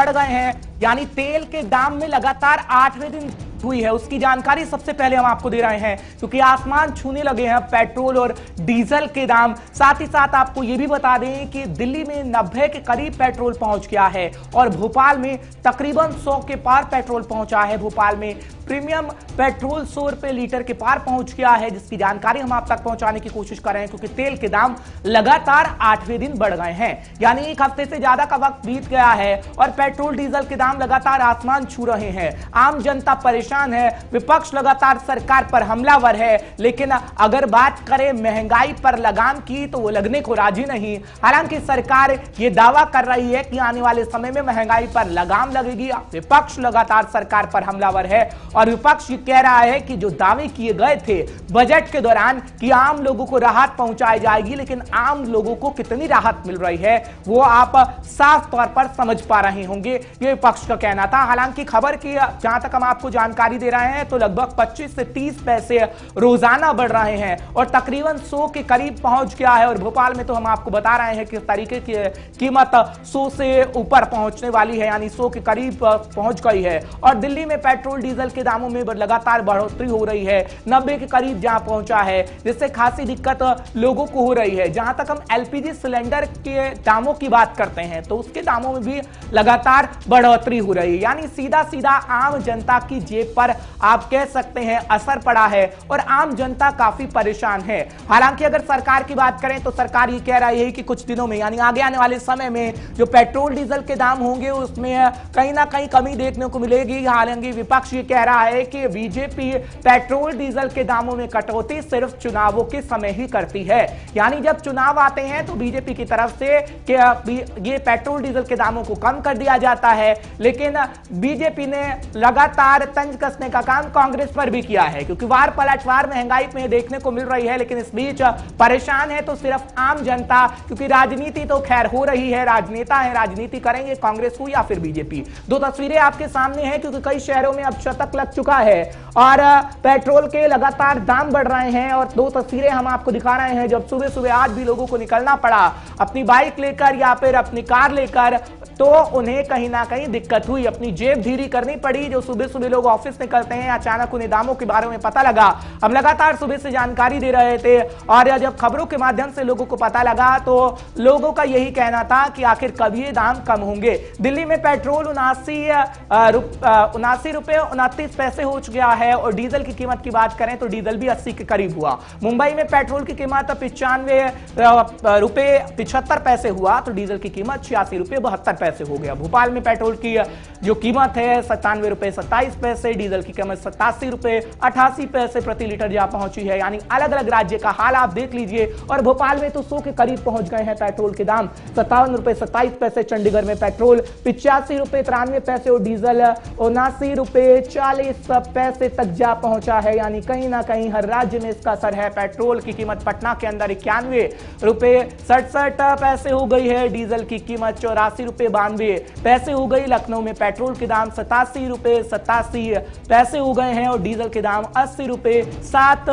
बढ़ गए हैं, यानी तेल के दाम में लगातार 8वें दिन हुई है। उसकी जानकारी सबसे पहले हम आपको दे रहे हैं, क्योंकि आसमान छूने लगे हैं पेट्रोल और डीजल के दाम। साथ ही साथ आपको यह भी बता दें कि दिल्ली में 90 के करीब पेट्रोल पहुंच गया है और भोपाल में तकरीबन 100 के पार पेट्रोल पहुंचा है। भोपाल में प्रीमियम पेट्रोल 100 रुपए लीटर के पार पहुंच गया है, जिसकी जानकारी हम आप तक पहुंचाने की कोशिश कर रहे हैं, क्योंकि तेल के दाम लगातार 8वें दिन बढ़ गए हैं। यानी एक हफ्ते से ज्यादा का वक्त बीत गया है और पेट्रोल डीजल के दाम लगातार आसमान छू रहे हैं। आम जनता परेशान है, विपक्ष लगातार सरकार पर हमलावर है, लेकिन अगर बात करें महंगाई पर लगाम की तो वो लगने को राजी नहीं। हालांकि सरकार ये दावा कर रही है कि आने वाले समय में महंगाई पर लगाम लगेगी। विपक्ष लगातार सरकार पर हमलावर है और विपक्ष ये कह रहा है कि जो दावे किए गए थे बजट के दौरान कि आम लोगों को राहत पहुंचाई जाएगी, लेकिन आम लोगों को कितनी राहत मिल रही है वो आप साफ तौर पर समझ पा रहे होंगे, ये विपक्ष का कहना था। हालांकि खबर की जहां तक हम आपको जानकारी दे रहे हैं तो लगभग 25 से 30 पैसे रोजाना बढ़ रहे हैं और तकरीबन 100 के करीब पहुंच गया है। और भोपाल में तो हम आपको बता रहे हैं कि इस तरीके की कीमत 100 से ऊपर पहुंचने वाली है, यानी 100 के करीब पहुंच गई है। और दिल्ली में पेट्रोल डीजल के दामों में लगातार बढ़ोतरी हो रही है, 90 के करीब जहां पहुंचा है, जिससे खासी दिक्कत लोगों को हो रही है। जहां तक हम एलपीजी सिलेंडर के दामों की बात करते हैं तो उसके दामों में भी लगातार बढ़ोतरी हो रही है, यानी सीधा सीधा आम जनता की जेब पर आप कह सकते हैं असर पड़ा है और आम जनता काफी परेशान है। हालांकि अगर सरकार की बात करें तो सरकार ये कह रही है कि कुछ दिनों में, यानी आगे आने वाले समय में जो पेट्रोल डीजल के दाम होंगे उसमें कहीं ना कहीं कमी देखने को मिलेगी। हालांकि विपक्ष ये कह रहा है कि बीजेपी पेट्रोल डीजल के दामों में कटौती सिर्फ चुनावों के समय ही करती है, यानी जब चुनाव आते हैं तो बीजेपी की तरफ से ये पेट्रोल डीजल के दामों को कम कर दिया जाता है। लेकिन बीजेपी ने लगातार तंज कसने का काम कांग्रेस पर भी किया है, क्योंकि वार पलटवार महंगाई में देखने को मिल रही है। लेकिन इस बीच परेशान है तो सिर्फ आम जनता, क्योंकि राजनीति तो खैर हो रही है, राजनेता है, राजनीति करेंगे कांग्रेस हो या फिर बीजेपी। दो तस्वीरें आपके सामने हैं, क्योंकि कई शहरों में अब शतक लग चुका है और पेट्रोल के लगातार दाम बढ़ रहे हैं। और दो तस्वीरें हम आपको दिखा रहे हैं जब सुबह सुबह आज भी लोगों को निकलना पड़ा अपनी बाइक लेकर या फिर अपनी कार लेकर, तो उन्हें कहीं ना कहीं दिक्कत हुई, अपनी जेब धीरी करनी पड़ी। जो सुबह सुबह लोग ऑफिस निकलते हैं, अचानक उन्हें दामों के बारे में पता लगा। हम लगातार सुबह से जानकारी दे रहे थे और जब खबरों के माध्यम से लोगों को पता लगा तो लोगों का यही कहना था कि आखिर कब ये दाम कम होंगे। दिल्ली में पेट्रोल 79 रुपए 29 पैसे हो गया है और डीजल की कीमत की बात करें तो डीजल भी 80 के करीब हुआ। मुंबई में पेट्रोल की कीमत 95 रुपए 75 पैसे हुआ तो डीजल की कीमत 86 रुपए 72 पैसे हो गया। भोपाल में पेट्रोल की जो कीमत है 97 रुपए 27 पैसे, डीजल की कीमत 87 रुपए 88 पैसे प्रति लीटर जहां पहुंची है। यानी अलग अलग राज्य का हाल आप देख लीजिए। और भोपाल में तो 100 के करीब पहुंच गए हैं पेट्रोल के दाम, 57 रुपए 27 पैसे। चंडीगढ़ में पेट्रोल 85 रुपए 93 पैसे और डीजल 79 रुपए 40 पैसे तक जा पहुंचा है। यानी कहीं ना कहीं हर राज्य में इसका असर है। पेट्रोल की कीमत पटना के अंदर 91 रुपए 67 पैसे हो गई है, डीजल की कीमत 84 रुपए 92 पैसे हो गई। लखनऊ में पेट्रोल के दाम 87 रुपए 87 पैसे हो गए हैं और डीजल के दाम 80 रुपए 7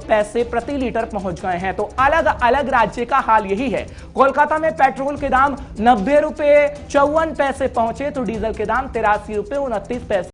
पैसे प्रति लीटर पहुंच गए हैं। तो अलग अलग राज्य का हाल यही है। कोलकाता में पेट्रोल के दाम 90 रुपए 54 पैसे पहुंचे तो डीजल के दाम 83 रुपए 29 पैसे